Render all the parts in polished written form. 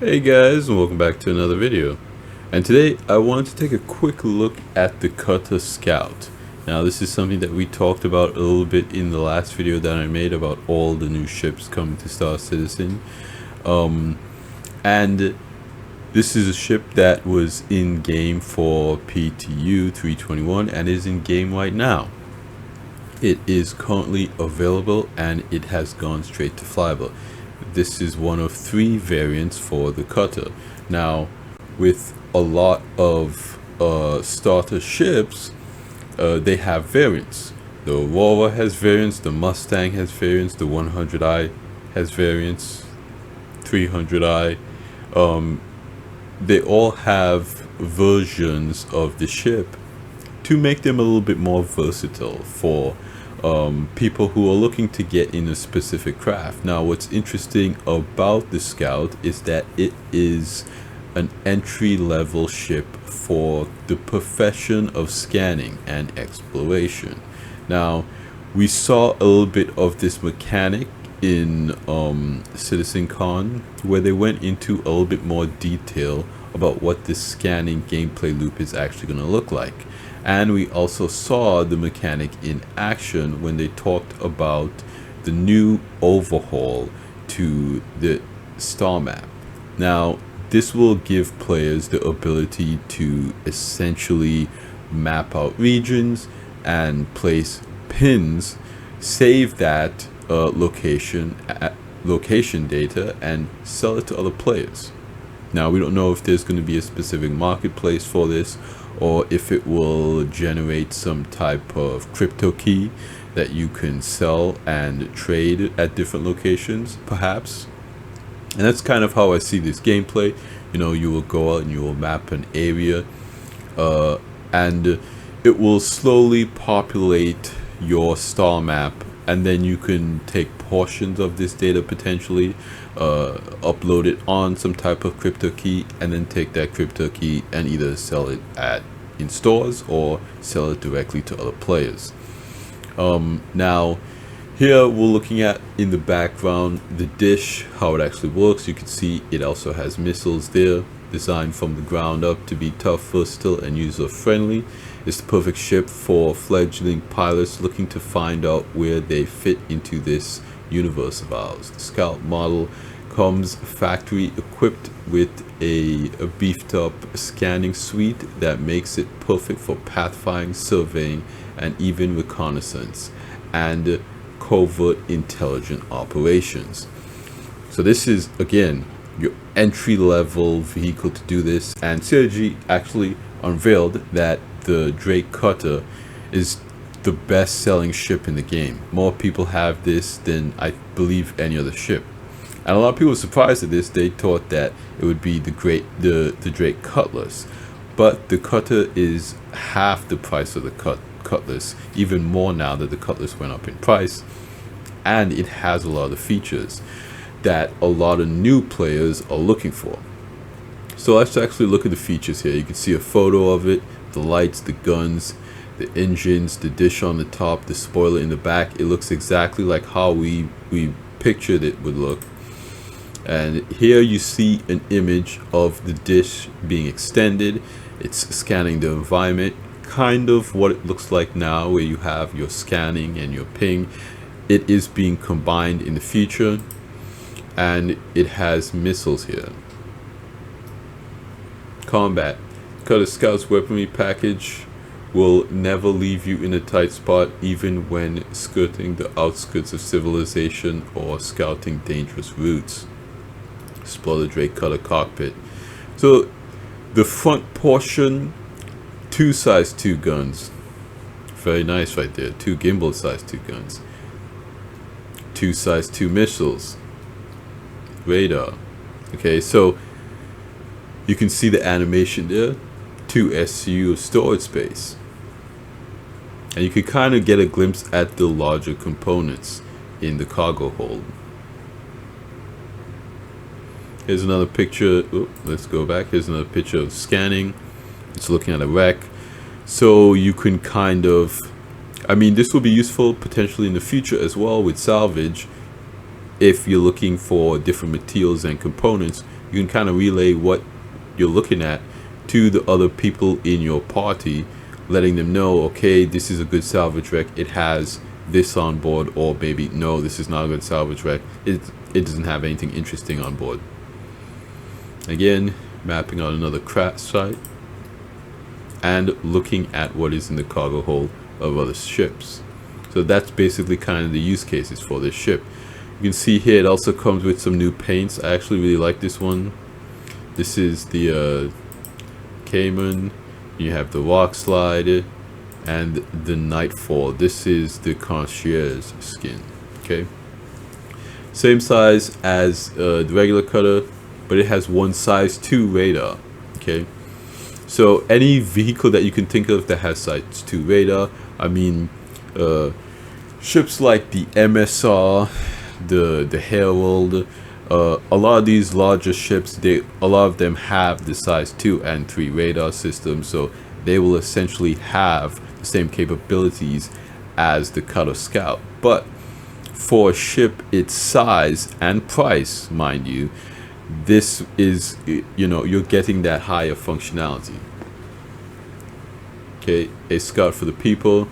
Hey guys, and welcome back to another video. And today I want to take a quick look at the Cutter Scout. Now this is something that we talked about a little bit in the last video that I made about all the new ships coming to Star Citizen. And this is a ship that was in game for PTU 321 and is in game right now. It is currently available and it has gone straight to Flyable. This is one of 3 variants for the Cutter. Now, with a lot of starter ships, they have variants. The Aurora has variants, the Mustang has variants, the 100i has variants, 300i. They all have versions of the ship to make them a little bit more versatile for people who are looking to get in a specific craft. Now, what's interesting about the Scout is that it is an entry-level ship for the profession of scanning and exploration. Now, we saw a little bit of this mechanic in CitizenCon, where they went into a little bit more detail about what this scanning gameplay loop is actually going to look like. And we also saw the mechanic in action when they talked about the new overhaul to the star map. Now, this will give players the ability to essentially map out regions and place pins, save that location data, and sell it to other players. Now, we don't know if there's going to be a specific marketplace for this, or if it will generate some type of crypto key that you can sell and trade at different locations, perhaps. And that's kind of how I see this gameplay. You know, you will go out and you will map an area, and it will slowly populate your star map, and then you can take portions of this data potentially, upload it on some type of crypto key, and then take that crypto key and either sell it in stores or sell it directly to other players. Now, here we're looking at in the background the dish, how it actually works. You can see it also has missiles there, designed from the ground up to be tough, versatile, and user friendly. It's the perfect ship for fledgling pilots looking to find out where they fit into this universe of ours. The Scout model comes factory equipped with a beefed up scanning suite that makes it perfect for pathfinding, surveying, and even reconnaissance and covert intelligent operations. So this is, again, your entry-level vehicle to do this, and CIG actually unveiled that the Drake Cutter is the best-selling ship in the game. More people have this than I believe any other ship, and a lot of people were surprised at this. They thought that it would be the Drake Cutlass, but the Cutter is half the price of the Cutlass, even more now that the Cutlass went up in price, and it has a lot of the features that a lot of new players are looking for. So let's actually look at the features here. You can see a photo of it, the lights, the guns, the engines, the dish on the top, the spoiler in the back. It looks exactly like how we pictured it would look. And here you see an image of the dish being extended. It's scanning the environment, kind of what it looks like now, where you have your scanning and your ping. It is being combined in the future, and it has missiles here. Combat. Cutter Scout's weaponry package will never leave you in a tight spot, even when skirting the outskirts of civilization or scouting dangerous routes. Explore the Drake Cutter cockpit. So the front portion, 2 size 2 guns. Very nice right there. 2 gimbal size 2 guns. 2 size 2 missiles. Radar. Okay, so you can see the animation there. 2 SU of storage space, and you can kind of get a glimpse at the larger components in the cargo hold. Here's another picture. Let's go back. Here's another picture of scanning. It's looking at a wreck, so you can kind of, I mean, this will be useful potentially in the future as well with salvage. If you're looking for different materials and components you can kind of relay what you're looking at to the other people in your party, letting them know, okay, this is a good salvage wreck, it has this on board, or maybe no, this is not a good salvage wreck, it doesn't have anything interesting on board. Again, mapping out another crash site and looking at what is in the cargo hold of other ships. So that's basically kind of the use cases for this ship. You can see here it also comes with some new paints. I actually really like this one. This is the Cayman. You have the Rock Slide and the Nightfall. This is the Concierge skin. Okay, same size as the regular cutter, but it has one size 2 radar. Okay, so any vehicle that you can think of that has size 2 radar, I mean ships like the MSR, the Herald, a lot of these larger ships, a lot of them have the size 2 and 3 radar system, so they will essentially have the same capabilities as the Cutter Scout. But for a ship its size and price, mind you, this is, you know, you're getting that higher functionality. Okay, a Scout for the people,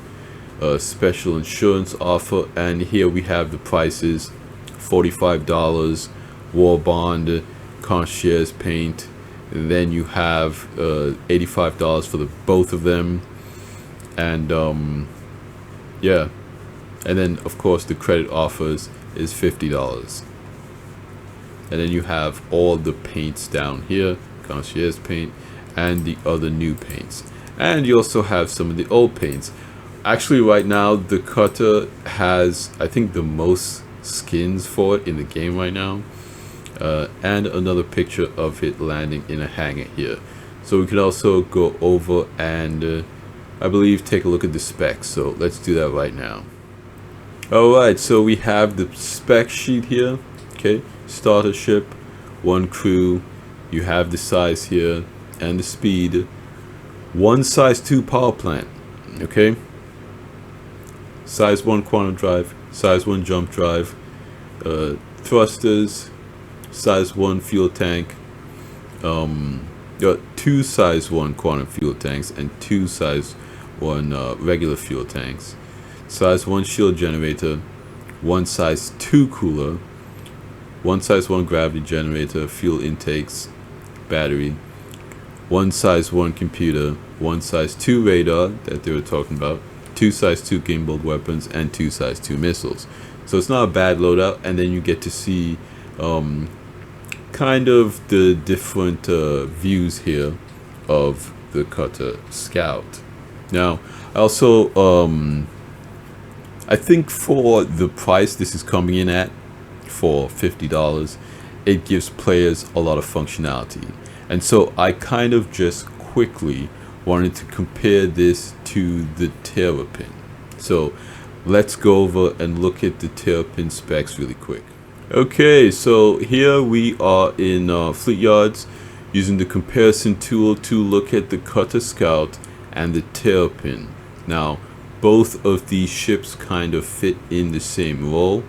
special insurance offer, and here we have the prices: $45 war bond, concierge paint, and then you have $85 for the both of them, and yeah, and then of course the credit offers is $50. And then you have all the paints down here, concierge paint and the other new paints, and you also have some of the old paints. Actually, right now the cutter has, I think, the most skins for it in the game right now, and another picture of it landing in a hangar here. So we can also go over and I believe take a look at the specs, so let's do that right now. Alright, so we have the spec sheet here. Okay, starter ship, 1 crew, you have the size here and the speed, 1 size 2 power plant. Okay, size 1 quantum drive, size 1 jump drive, thrusters, size 1 fuel tank, 2 size 1 quantum fuel tanks and 2 size 1 regular fuel tanks, size 1 shield generator, 1 size 2 cooler, 1 size 1 gravity generator, fuel intakes, battery, 1 size 1 computer, 1 size 2 radar that they were talking about, 2 size 2 gimbal weapons, and 2 size 2 missiles. So it's not a bad loadout, and then you get to see kind of the different views here of the Cutter Scout. Now, also, I think for the price this is coming in at, for $50, it gives players a lot of functionality. And so I kind of just quickly wanted to compare this to the Terrapin. So let's go over and look at the Terrapin specs really quick. Okay, so here we are in Fleet Yards using the comparison tool to look at the Cutter Scout and the Terrapin. Now, both of these ships kind of fit in the same role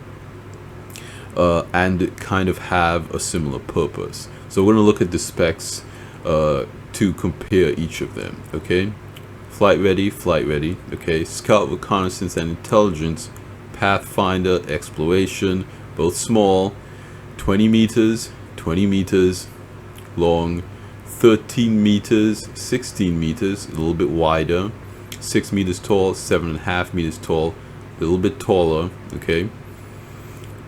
and kind of have a similar purpose. So we're going to look at the specs to compare each of them. Okay, flight ready, okay, scout, reconnaissance and intelligence, pathfinder, exploration, both small, 20 meters long, 13 meters, 16 meters, a little bit wider, 6 meters tall, 7.5 meters tall, a little bit taller. Okay,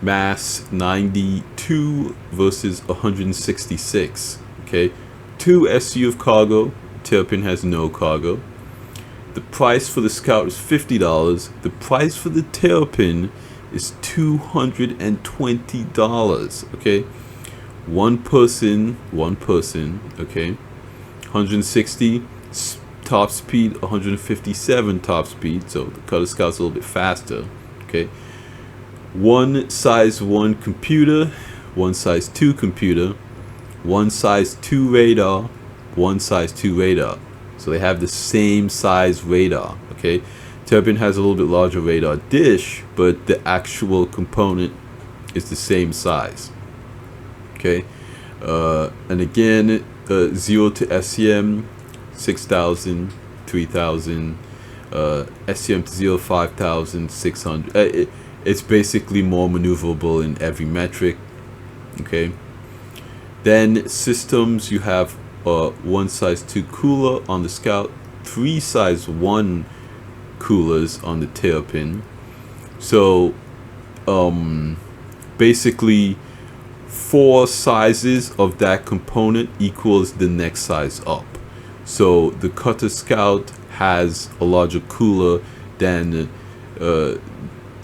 mass 92 versus 166. Okay, 2 SU of cargo. Terrapin has no cargo. The price for the Scout is $50. The price for the Terrapin is $220. Okay, one person. Okay, 160 top speed, 157 top speed. So the Cutter Scout's a little bit faster. Okay, 1 size 1 computer, 1 size 2 computer, 1 size 2 radar, 1 size 2 radar. So they have the same size radar. Okay, Terrapin has a little bit larger radar dish, but the actual component is the same size. Okay, And again, 0 to SCM 6,000, 3,000, SCM to 0 5,600. It's basically more maneuverable in every metric. Okay. Then systems, you have one size 2 cooler on the Scout, 3 size 1 coolers on the Terrapin. So basically 4 sizes of that component equals the next size up. So the Cutter Scout has a larger cooler than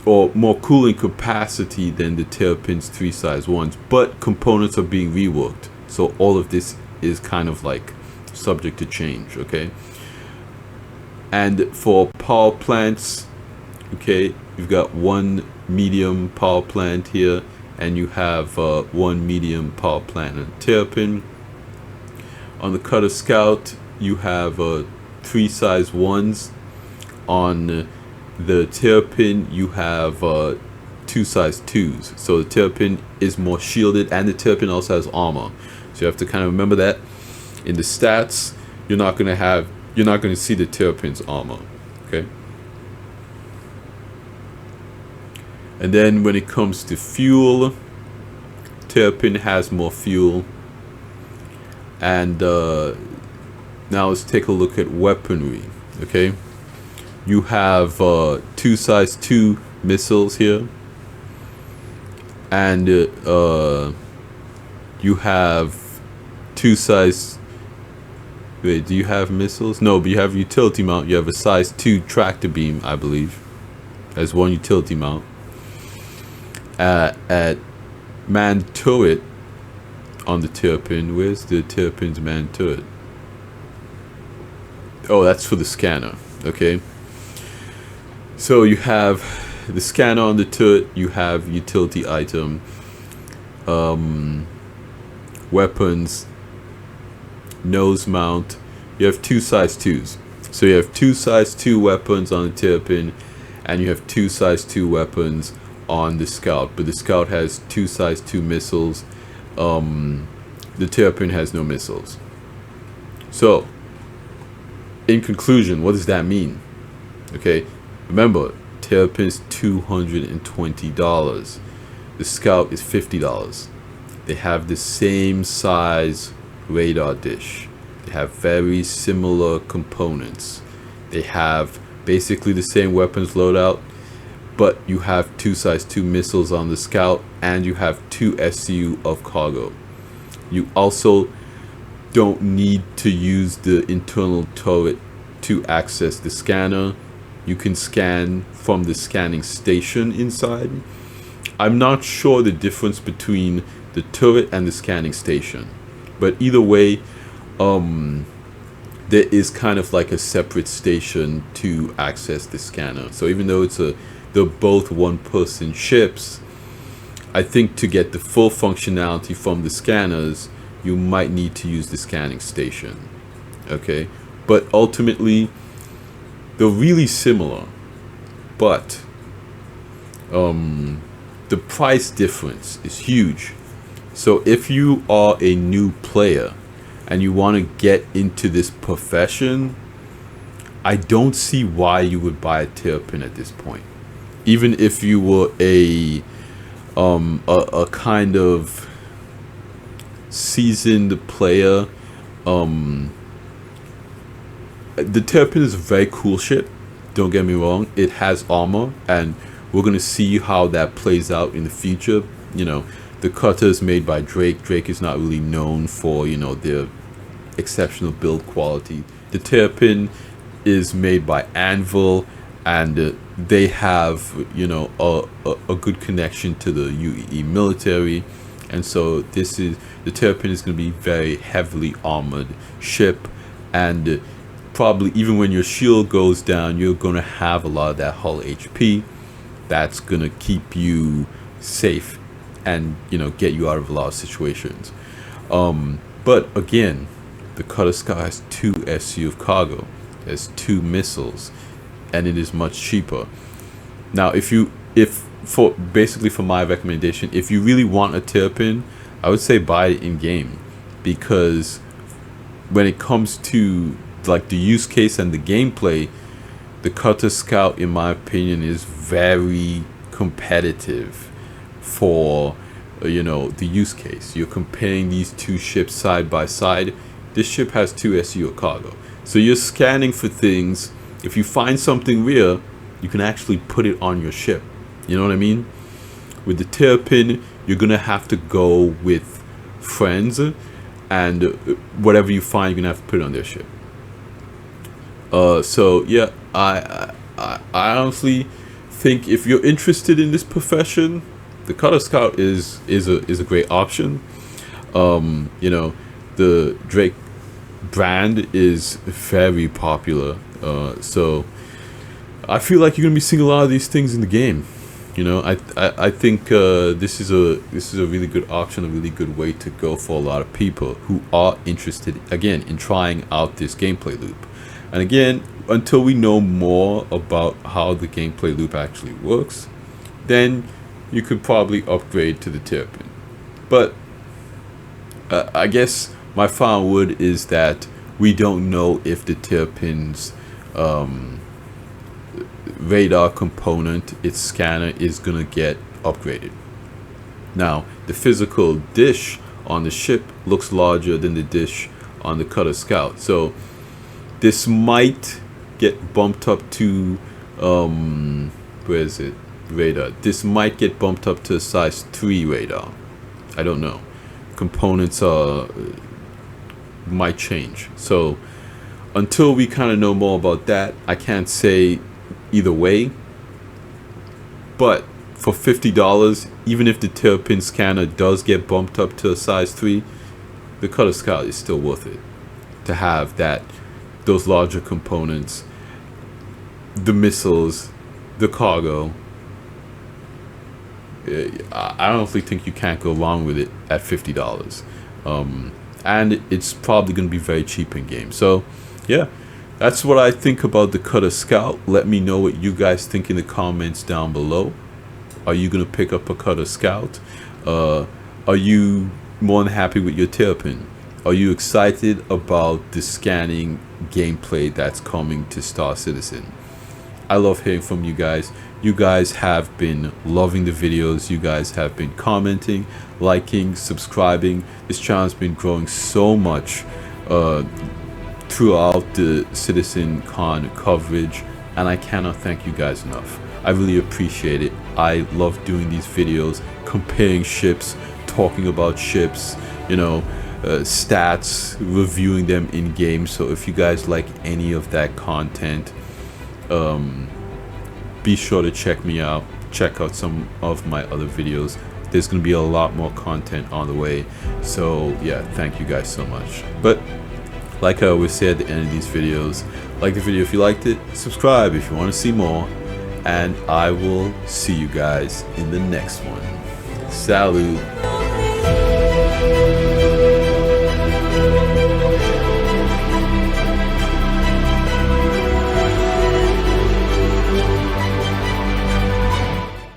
or more cooling capacity than the Terrapin's 3 size 1s, but components are being reworked, so all of this is kind of like subject to change. Okay. And for power plants, okay, you've got one medium power plant here, and you have one medium power plant on Terrapin. On the Cutter Scout, you have 3 size 1s. On the Terrapin, you have 2 size 2s. So the Terrapin is more shielded, and the Terrapin also has armor. So you have to kind of remember that. In the stats, you're not going to see the Terrapin's armor. Okay. And then when it comes to fuel, Terrapin has more fuel. And now let's take a look at weaponry. Okay. You have 2 size 2 missiles here. And you have 2 size... Wait, do you have missiles? No, but you have utility mount. You have a size 2 tractor beam, I believe. As one utility mount. At manned turret on the Terrapin. Where's the Terrapin's manned turret? Oh, that's for the scanner. Okay. So you have the scanner on the turret. You have utility item. Weapons. Nose mount. You have 2 size 2s. So you have 2 size 2 weapons on the Terrapin, and you have 2 size 2 weapons on the Scout. But the Scout has 2 size 2 missiles. The Terrapin has no missiles. So, in conclusion, what does that mean? Okay, remember, Terrapin is $220. The Scout is $50. They have the same size radar dish. They have very similar components. They have basically the same weapons loadout, but you have 2 size 2 missiles on the Scout, and you have 2 SCU of cargo. You also don't need to use the internal turret to access the scanner. You can scan from the scanning station inside. I'm not sure the difference between the turret and the scanning station, but either way, there is kind of like a separate station to access the scanner. So even though they're both one-person ships, I think to get the full functionality from the scanners, you might need to use the scanning station. Okay, but ultimately, they're really similar, but the price difference is huge. So if you are a new player and you want to get into this profession, I don't see why you would buy a Terrapin at this point. Even if you were a kind of seasoned player, the Terrapin is a very cool ship. Don't get me wrong. It has armor, and we're gonna see how that plays out in the future. You know, the cutter is made by Drake. Drake is not really known for, you know, their exceptional build quality. The Terrapin is made by Anvil, and they have, you know, a good connection to the UEE military, and so the Terrapin is going to be very heavily armored ship, and probably even when your shield goes down, you're going to have a lot of that hull HP. That's going to keep you safe and, you know, get you out of a lot of situations. But again, the Cutter Scout has 2 SCU of cargo. There's 2 missiles, and it is much cheaper. Now, for my recommendation, if you really want a Terrapin, I would say buy it in game, because when it comes to like the use case and the gameplay, the Cutter Scout, in my opinion, is very competitive for the use case. You're comparing these two ships side by side. This ship has 2 SU of cargo, so you're scanning for things. If you find something rare, you can actually put it on your ship. You know what I mean? With the Terrapin, you're gonna have to go with friends, and whatever you find, you're gonna have to put it on their ship. So yeah, I honestly think if you're interested in this profession, the Cutter Scout is a great option. The Drake brand is very popular, so I feel like you're gonna be seeing a lot of these things in the game. I think this is a really good option, a really good way to go for a lot of people who are interested again in trying out this gameplay loop. And again, until we know more about how the gameplay loop actually works, then you could probably upgrade to the Terrapin. But I guess my final word is that we don't know if the Terrapin's radar component, its scanner, is gonna get upgraded. Now, the physical dish on the ship looks larger than the dish on the Cutter Scout, so this might get bumped up to where is it? Radar. This might get bumped up to a size 3 radar. I don't know. Components might change. So until we kind of know more about that, I can't say either way. But for $50, even if the Terrapin scanner does get bumped up to a size 3, the Cutter Scout is still worth it to have those larger components, the missiles, the cargo. I honestly think you can't go wrong with it at $50. And it's probably going to be very cheap in game. So yeah, that's what I think about the Cutter Scout. Let me know what you guys think in the comments down below. Are you going to pick up a Cutter Scout? Are you more than happy with your Terrapin? Are you excited about the scanning gameplay that's coming to Star Citizen? I love hearing from you guys. You guys have been loving the videos. You guys have been commenting, liking, subscribing. This channel has been growing so much throughout the CitizenCon coverage, and I cannot thank you guys enough. I really appreciate it. I love doing these videos, comparing ships, talking about ships, stats, reviewing them in game. So if you guys like any of that content, be sure to check me out. Check out some of my other videos. There's gonna be a lot more content on the way. So yeah, thank you guys so much. But like I always say at the end of these videos, like the video if you liked it, subscribe if you want to see more, and I will see you guys in the next one. Salute.